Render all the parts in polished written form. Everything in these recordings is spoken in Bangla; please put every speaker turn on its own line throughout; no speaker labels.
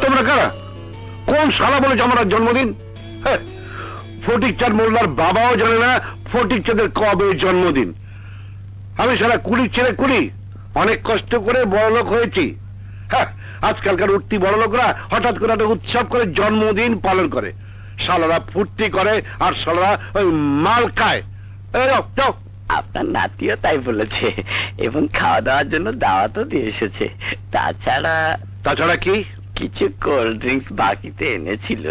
তোমরা কারা? কোন শালা বলেছে আমার জন্মদিন? ফটিক চাঁদ মোল্লার বাবাও জানে না ফটিক চাঁদের কবে জন্মদিন। আমি সারা কুলির ছেলে কুলি, অনেক কষ্ট করে বড়লোক হয়েছি। হ্যাঁ, আজকালকার উঠতি বড়লোকরা হঠাৎ করে একটা উৎসব করে জন্মদিন পালন করে, শালারা ফুর্তি করে আর শালারা ওই মাল খায়।
আপনার নাতিও তাই বলেছে এবং খাওয়া দাওয়ার জন্য দাওয়াতও দিয়ে এসেছে।
তাছাড়া কি?
কিছু কোল্ড ড্রিঙ্কস বাকিতে এনেছিল।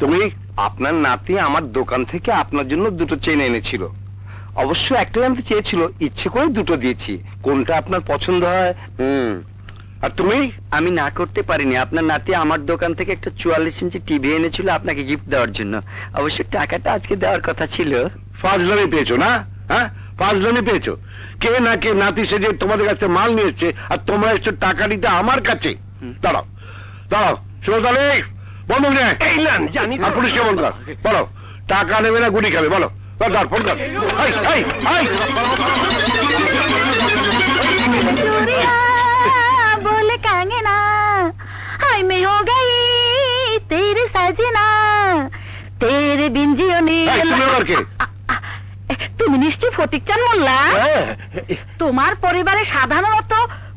তুমি?
আপনার নাতি আমার দোকান থেকে আপনার জন্য দুটো চেন এনেছিল। অবশ্য একটাই আমি চেয়েছিল, ইচ্ছে করে দুটো দিয়েছি। কোনটা আপনার পছন্দ হয়?
আর তুমি?
আমি না করতে পারিনি। আপনার নাতি আমার দোকান থেকে একটা 44 ইঞ্চি টিভি এনেছিল আপনাকে গিফট দেওয়ার জন্য। অবশ্য টাকাটা আজকে দেওয়ার কথা ছিল।
ফাজলামি পেয়েছো না? হ্যাঁ, ফাজলামি পেয়েছো। কে না কে নাতি সেজে তোমাদের কাছে মাল নিয়ে এসছে আর তোমরা এসছো টাকা নিতে আমার কাছে। দাঁড়াও দাঁড়াও, সুরতালি বন্ধু জানি পুলিশকে বন্ধ কর। বলো টাকা নেবে না গুলি খাবে? বলো, ফোন কর।
बोले कांगे ना हाय मैं हो गई तेरे सजना तेरे बिन जियो তুমি নিশ্চয় ফটিক চাঁদ মোল্লা। তোমার পরিবারে সাধারণত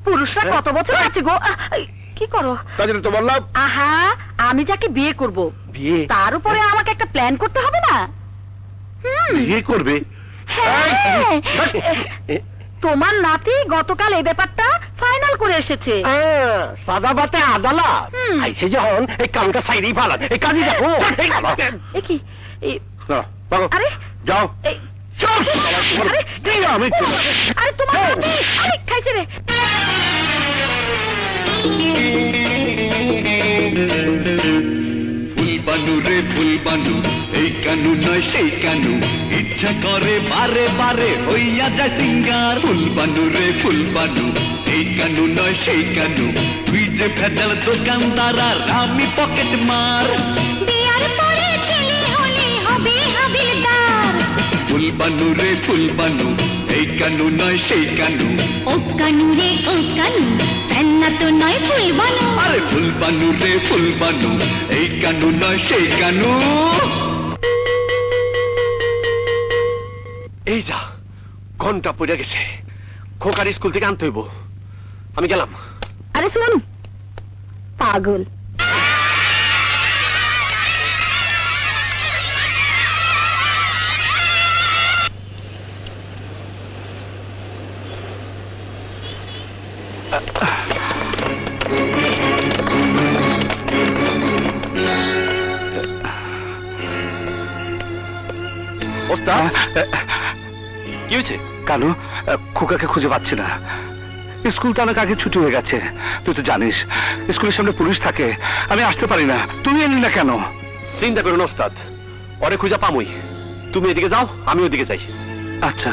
পুরুষরা কত বছর আছে গো? কি করো?
তো বললাম
আহা, আমি যাকে বিয়ে করব তার উপরে আমাকে একটা প্ল্যান করতে হবে না?
বিয়ে করবে?
হ্যাঁ, তোমার নাতি গতকাল এই ব্যাপারটা ফাইনাল করে এসেছে।
সাদা বাতে আদালত আইছে যখন এই কামটা সাইডেই ফালান। এই কাজে যাবো।
কি আরে
যাও।
আরে তোমার আরে খাইছে রে।
ফুলবানু রে ফুলবানু, এই কানু নয় সেই কানু, ইচ্ছা করে বারে বারে হইয়া যায় সিঙ্গার। ফুলবানু রে ফুলবানু, এই কানু নয় সেই কানু, তুই যে ভেজাল দোকানদার আর আমি পকেট মার।
বিয়ার পরে ছেলে হলে হবে হাবিলদার।
ফুলবানু রে ফুলবানু, এই কানু নয় সেই কানু।
ও কানু রে ও কানু, ফেলনা তো নয় ফুলবানু।
আরে ফুলবানু রে ফুলবানু, এই কানু নয় সেই কানু।
এই যা, ঘন্টা পড়ে গেছে। খোকার স্কুল থেকে আনতে হইব। আমি গেলাম।
আরে শুন পাগল,
কি হয়েছে? কানু, খোকাকে খুঁজে পাচ্ছি না। স্কুল তো অনেক আগে ছুটি হয়ে গেছে। তুই তো জানিস স্কুলের সামনে পুলিশ থাকে, আমি আসতে পারি না। তুমি এলি না কেন? চিন্তা করুন ওস্তাদ, ওরে খুঁজে পামই। তুমি এদিকে যাও, আমি ওদিকে যাই। আচ্ছা।